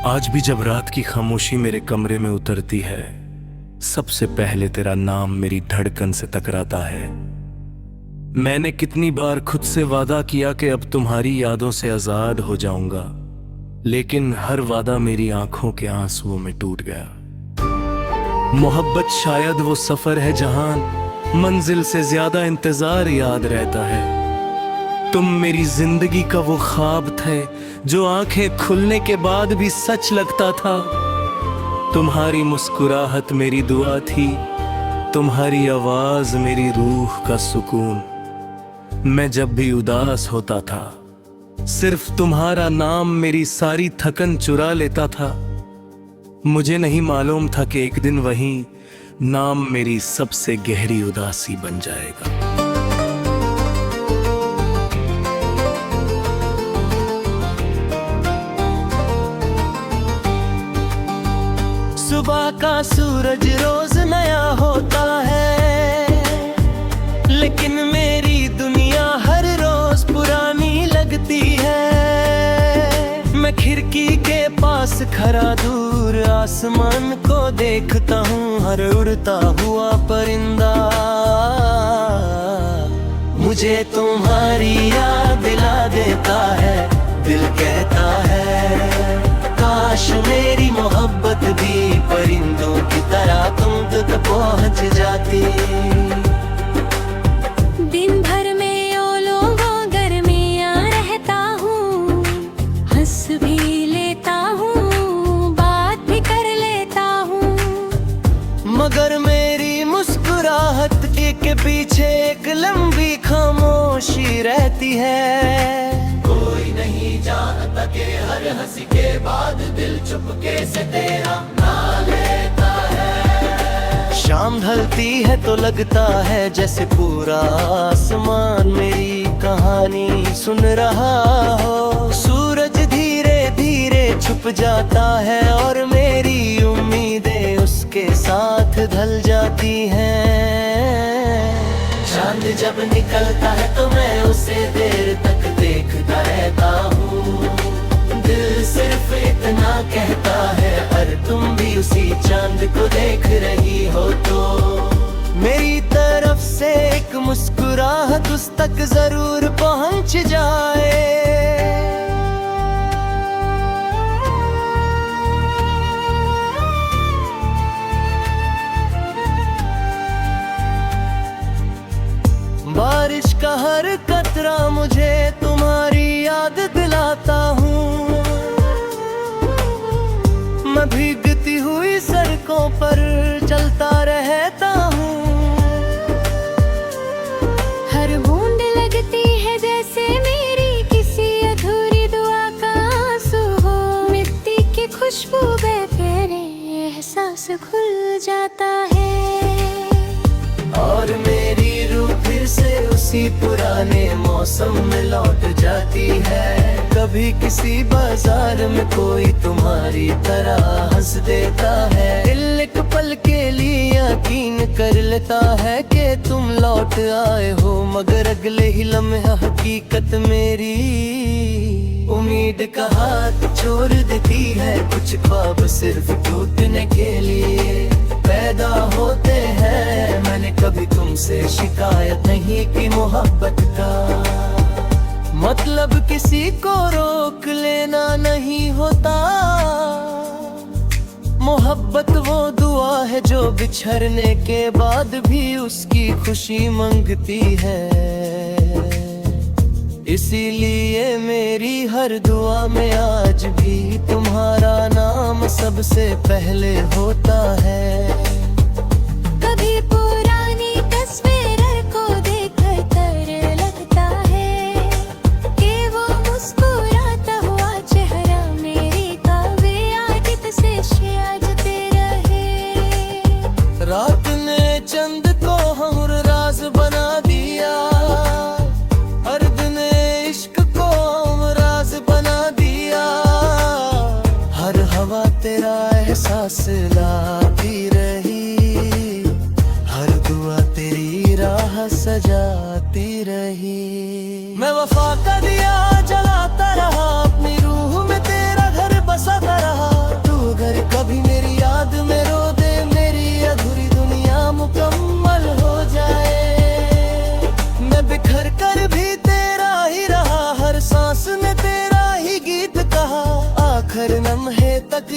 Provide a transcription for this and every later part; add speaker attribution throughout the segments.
Speaker 1: आज भी जब रात की खामोशी मेरे कमरे में उतरती है, सबसे पहले तेरा नाम मेरी धड़कन से टकराता है। मैंने कितनी बार खुद से वादा किया कि अब तुम्हारी यादों से आजाद हो जाऊंगा, लेकिन हर वादा मेरी आंखों के आंसुओं में टूट गया। मोहब्बत शायद वो सफर है जहां मंजिल से ज्यादा इंतजार याद रहता है। तुम मेरी जिंदगी का वो ख्वाब थे जो आंखें खुलने के बाद भी सच लगता था। तुम्हारी मुस्कुराहट मेरी दुआ थी, तुम्हारी आवाज मेरी रूह का सुकून। मैं जब भी उदास होता था, सिर्फ तुम्हारा नाम मेरी सारी थकन चुरा लेता था। मुझे नहीं मालूम था कि एक दिन वही नाम मेरी सबसे गहरी उदासी बन जाएगा।
Speaker 2: सुबह का सूरज रोज नया होता है, लेकिन मेरी दुनिया हर रोज पुरानी लगती है। मैं खिड़की के पास खड़ा दूर आसमान को देखता हूँ, हर उड़ता हुआ परिंदा मुझे तुम्हारी याद दिला देता है। दिल कहता है काश मेरी मोहब्बत भी परिंदों की तरह तुम तक पहुंच जाती।
Speaker 3: दिन भर में ओलों व गर्मियाँ रहता हूँ, हंस भी लेता हूँ, बात भी कर लेता हूँ,
Speaker 2: मगर मेरी मुस्कुराहट के पीछे एक लंबी खामोशी रहती है। कोई नहीं जानता कि हर हंसी के बाद दिल चुपके से तेरा नाम लेता है। शाम ढलती है तो लगता है जैसे पूरा आसमान मेरी कहानी सुन रहा हो। सूरज धीरे धीरे छुप जाता है और मेरी उम्मीदें उसके साथ ढल जाती हैं। चांद जब निकलता है तो मैं उसे देर तक देखता रहता हूँ। दिल सिर्फ इतना कहता है, अगर तुम भी उसी चांद को देख रही हो तो मेरी तरफ से एक मुस्कुराहट उस तक जरूर पहुंच जाए। बारिश का हर कतरा मुझे तुम्हारी याद दिलाता हूँ। मैं भीगती हुई सड़कों पर चलता रहता हूँ।
Speaker 3: हर बूंद लगती है जैसे मेरी किसी अधूरी दुआ का आंसू हो। मिट्टी की खुशबू में मेरे एहसास खुल जाता है,
Speaker 2: और मेरी रूह फिर से उसी पुराने मौसम में लौट जाती है। कभी किसी बाजार में कोई तुम्हारी तरह हंस देता है। दिल एक पल के लिए यकीन कर लेता है कि तुम लौट आए हो, मगर अगले ही लम्हे हकीकत मेरी उम्मीद का हाथ छोड़ देती है। कुछ ख्वाब सिर्फ टूटने के लिए पैदा होते हैं। मैंने कभी तुमसे शिकायत नहीं की मोहब्बत का, मतलब किसी को रोक लेना नहीं होता। मोहब्बत वो दुआ है जो बिछड़ने के बाद भी उसकी खुशी मांगती है। इसीलिए मेरी हर दुआ में आज भी तुम्हारा नाम सबसे पहले होता है।
Speaker 3: कभी पुरानी तस्वीर को देखकर तर लगता है कि वो मुस्कुराता हुआ चेहरा मेरी कावे आदत से शाजते रहे।
Speaker 2: रात ने चंद को हम राज बना दिया, अर्द ने इश्क को हम राज बना दिया। हर हवा तेरा एहसास लाती रही, हर दुआ तेरी राह सजाती रही। मैं वफा का दिया जलाता रहा, अपनी रूह में तेरा घर बसाता रहा।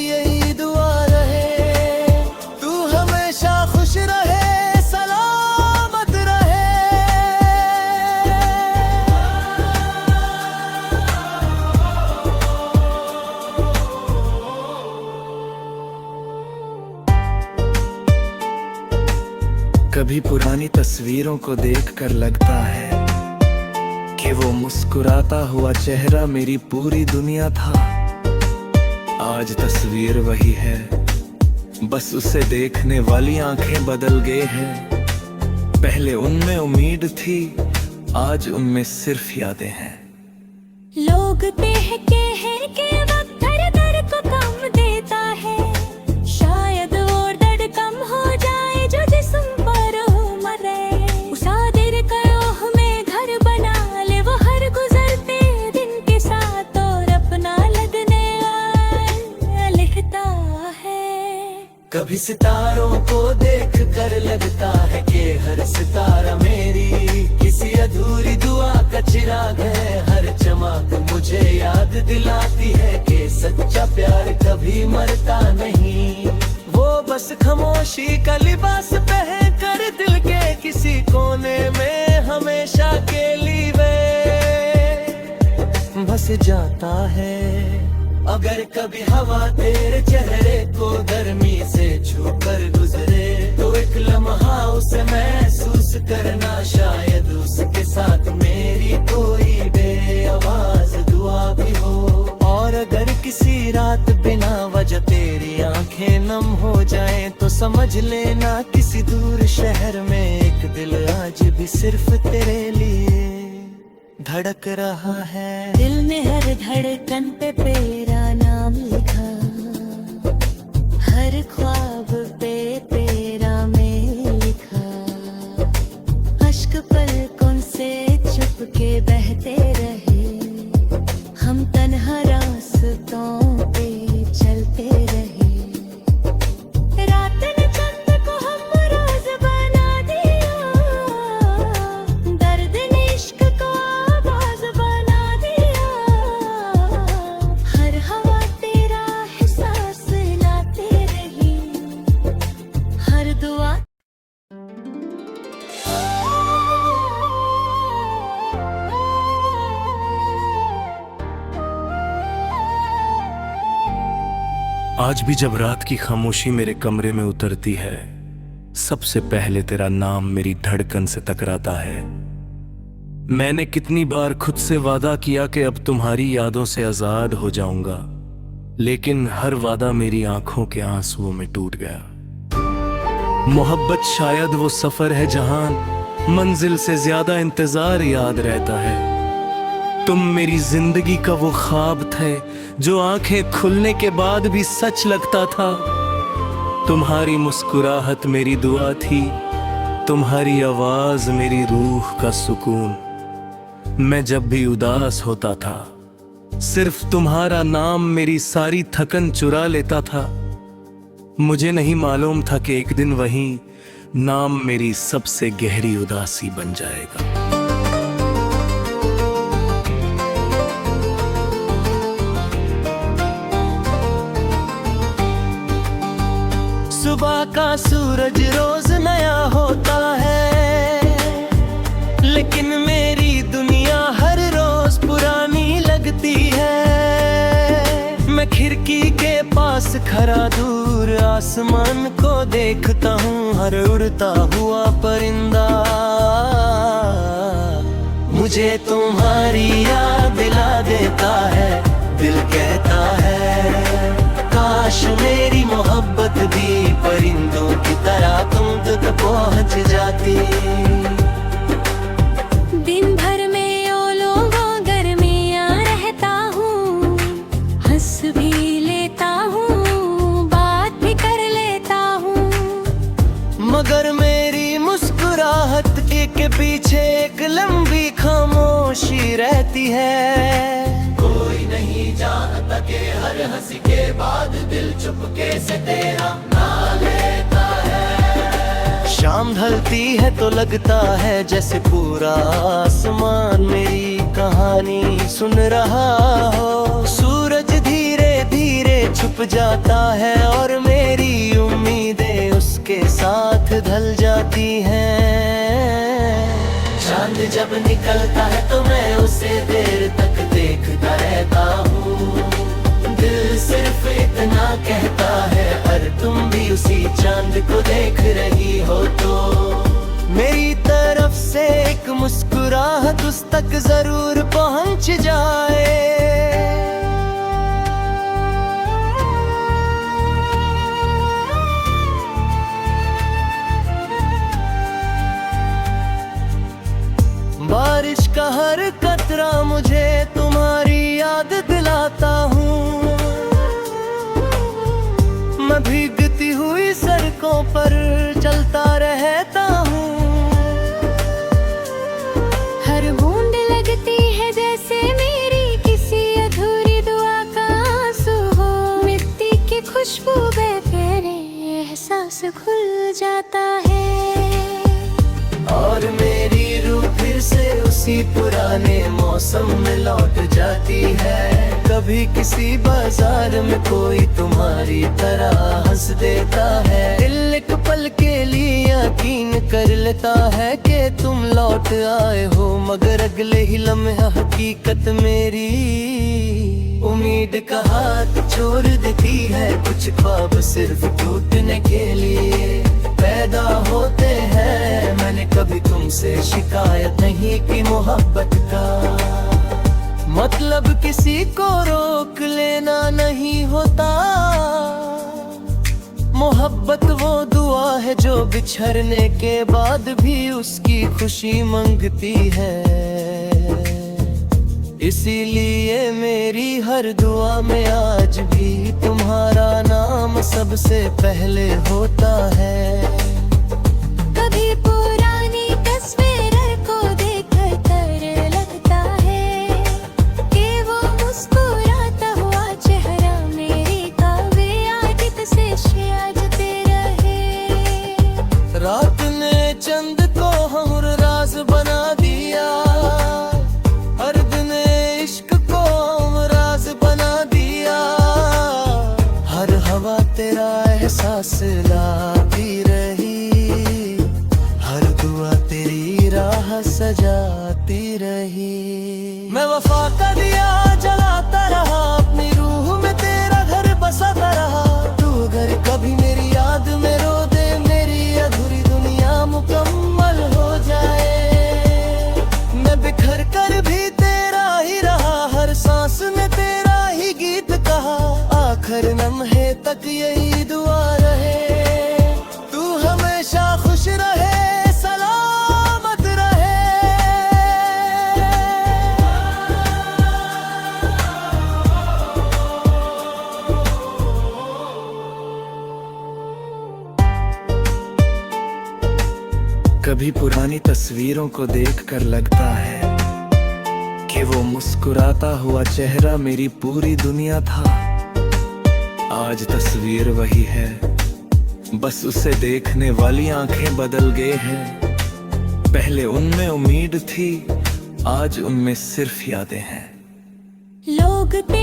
Speaker 2: यही दुआ रहे, तू हमेशा खुश रहे, सलामत रहे। कभी पुरानी तस्वीरों को देखकर लगता है कि वो मुस्कुराता हुआ चेहरा मेरी पूरी दुनिया था। आज तस्वीर वही है, बस उसे देखने वाली आंखें बदल गए हैं। पहले उनमें उम्मीद थी, आज उनमें सिर्फ यादें हैं।
Speaker 3: लोग कहते हैं कि वक्त हर दर्द को कम देता है, शायद वो दर्द कम हो जाए जो जिस्म पर हो मरे। उस आदिर कयोह में घर बना ले वो हर गुजरते दिन के साथ, और अपना लगने वाला लिखता है।
Speaker 2: कभी सितारों को देख कर लगता है कि हर सितारा मेरी किसी अधूरी दुआ का चिराग है। हर चमक मुझे याद दिलाती है कि सच्चा प्यार कभी मरता नहीं। वो बस खामोशी का लिबास पहन कर दिल के किसी कोने में हमेशा के लिए बस जाता है। अगर कभी हवा तेरे चेहरे को गर्मी से छू कर गुजरे, तो एक लम्हा उसे महसूस करना, शायद उसके साथ मेरी कोई बेआवाज दुआ भी हो। और अगर किसी रात बिना वजह तेरी आंखें नम हो जाएं, तो समझ लेना किसी दूर शहर में एक दिल आज भी सिर्फ तेरे लिए धड़क रहा है।
Speaker 3: दिल में हर धड़कन पे तेरा नाम लिखा, हर ख्वाब पे तेरा मैं लिखा। अश्क पलकों से चुप के बहते रहे, हम तन्हा रास्तों पे चलते रहे। रात ने चंद को हम रोज बना दिया, दर्द ने इश्क को आवाज बना दिया। हर हवा तेरा एहसास लाते रही, हर दुआ।
Speaker 1: आज भी जब रात की खामोशी मेरे कमरे में उतरती है, सबसे पहले तेरा नाम मेरी धड़कन से टकराता है। मैंने कितनी बार खुद से वादा किया कि अब तुम्हारी यादों से आजाद हो जाऊंगा, लेकिन हर वादा मेरी आंखों के आंसुओं में टूट गया। मोहब्बत शायद वो सफर है जहां मंजिल से ज्यादा इंतजार याद रहता है। तुम मेरी जिंदगी का वो ख्वाब थे जो आंखें खुलने के बाद भी सच लगता था। तुम्हारी मुस्कुराहट मेरी दुआ थी, तुम्हारी आवाज मेरी रूह का सुकून। मैं जब भी उदास होता था, सिर्फ तुम्हारा नाम मेरी सारी थकन चुरा लेता था। मुझे नहीं मालूम था कि एक दिन वही नाम मेरी सबसे गहरी उदासी बन जाएगा।
Speaker 2: सुबह का सूरज रोज नया होता है, लेकिन मेरी दुनिया हर रोज पुरानी लगती है। मैं खिड़की के पास खड़ा दूर आसमान को देखता हूँ, हर उड़ता हुआ परिंदा मुझे तुम्हारी याद दिला देता है। दिल कहता है काश मेरी मोहब्बत भी परिंदों की तरह तुम तक पहुंच जाती।
Speaker 3: दिन भर में ओलों गर्मियाँ रहता हूँ, हंस भी लेता हूँ, बात भी कर लेता हूँ।
Speaker 2: मगर मेरी मुस्कुराहट के पीछे एक लंबी खामोशी रहती है। कोई नहीं जानता कि हर हंसी के बाद दिल चुपके से तेरा नाम लेता है। शाम ढलती है तो लगता है जैसे पूरा आसमान मेरी कहानी सुन रहा हो। सूरज धीरे धीरे धीरे छुप जाता है और मेरी उम्मीदें उसके साथ ढल जाती हैं। चांद जब निकलता है तो मैं उसे देर तक देखता रहता हूँ। दिल सिर्फ इतना कहता है, अगर तुम भी उसी चांद को देख रही हो तो मेरी तरफ से एक मुस्कुराहट उस तक जरूर पहुंच जाए। बारिश का हर कतरा मुझे तुम्हारी याद दिलाता हूँ। मैं भीगती हुई सड़कों पर चलता रहता हूँ।
Speaker 3: हर बूंद लगती है जैसे मेरी किसी अधूरी दुआ का आंसू हो। मिट्टी की खुशबू में मेरे एहसास खुल जाता है
Speaker 2: और मेरी रूह फिर से उसी पुराने मौसम में लौट जाती है। कभी किसी बाजार में कोई तुम्हारी तरह हंस देता है। दिल एक पल के लिए यकीन कर लेता है कि तुम लौट आए हो, मगर अगले ही लम्हे हकीकत मेरी उम्मीद का हाथ छोड़ देती है। कुछ ख्वाब सिर्फ टूटने के लिए पैदा होते हैं। मैंने कभी तुमसे शिकायत नहीं की मोहब्बत का मतलब किसी को रोक लेना नहीं होता। मोहब्बत वो दुआ है जो बिछड़ने के बाद भी उसकी खुशी मांगती है। इसीलिए मेरी हर दुआ में आज भी तुम्हारा नाम सबसे पहले होता है।
Speaker 3: कभी पुरानी तस्वीर को देखकर तर लगता है कि वो मुस्कुराता हुआ चेहरा मेरी कावे आदत से शाजते रहे।
Speaker 2: रात ने चंद को हमर राज बना दिया, अर्द ने इश्क को हमराज बना दिया। हर हवा तेरा एहसास लाती रही, हर दुआ तेरी राह सजाती रही। मैं वफा का दिया जलाता रहा, अपनी रूह में तेरा घर बसाता रहा। तू अगर कभी मेरी याद में रो दे, मेरी अधूरी दुनिया मुकम्मल हो जाए। मैं बिखर कर भी तेरा ही रहा, हर सांस में तेरा ही गीत कहा। आखिर लम्हे तक यही दुआ रहे, तू हमेशा खुश रहे, सलामत रहे। कभी पुरानी तस्वीरों को देखकर लगता है कि वो मुस्कुराता हुआ चेहरा मेरी पूरी दुनिया था। आज तस्वीर वही है, बस उसे देखने वाली आंखें बदल गए हैं। पहले उनमें उम्मीद थी, आज उनमें सिर्फ यादें हैं।
Speaker 3: लोग कहते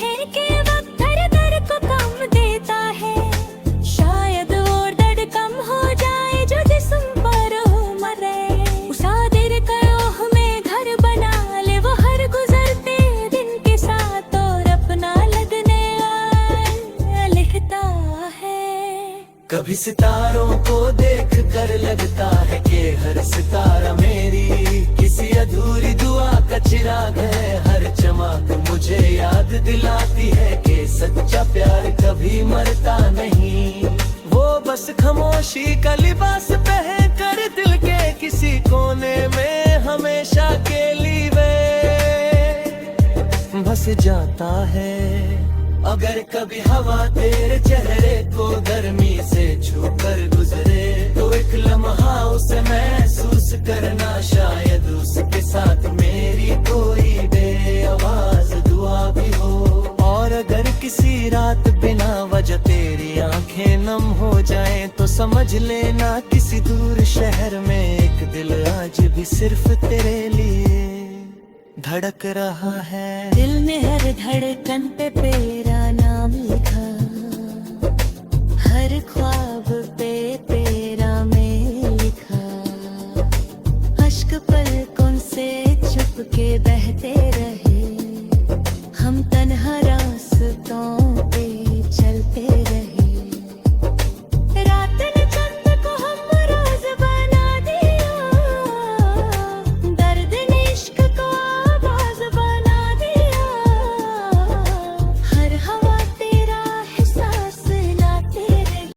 Speaker 3: हैं कि वक्त हर दर्द को कम देता है। शायद वो दर्द कम हो जाए जो जिस्म पर हो मरे। उस आदिर कयोह में घर बना ले वो हर गुजरते दिन के साथ और अपना लगने लिखता है।
Speaker 2: कभी सितारों को देख कर लगता है कि हर सितारा मेरी किसी अधूरी दुआ का चिराग है। हर चमक मुझे याद दिलाती है कि सच्चा प्यार कभी मरता नहीं। वो बस खामोशी का लिबास पहन कर दिल के किसी कोने में हमेशा के लिए बस जाता है। अगर कभी हवा तेरे चेहरे को गर्मी से छूकर गुजरे, तो एक लम्हा उसे महसूस करना, शायद उसके साथ मेरी कोई बेआवाज दुआ भी हो। और अगर किसी रात बिना वजह तेरी आंखें नम हो जाएं, तो समझ लेना किसी दूर शहर में एक दिल आज भी सिर्फ तेरे लिए धड़क रहा है।
Speaker 3: दिल में हर धड़कन पे तेरा नाम लिखा, हर ख्वाब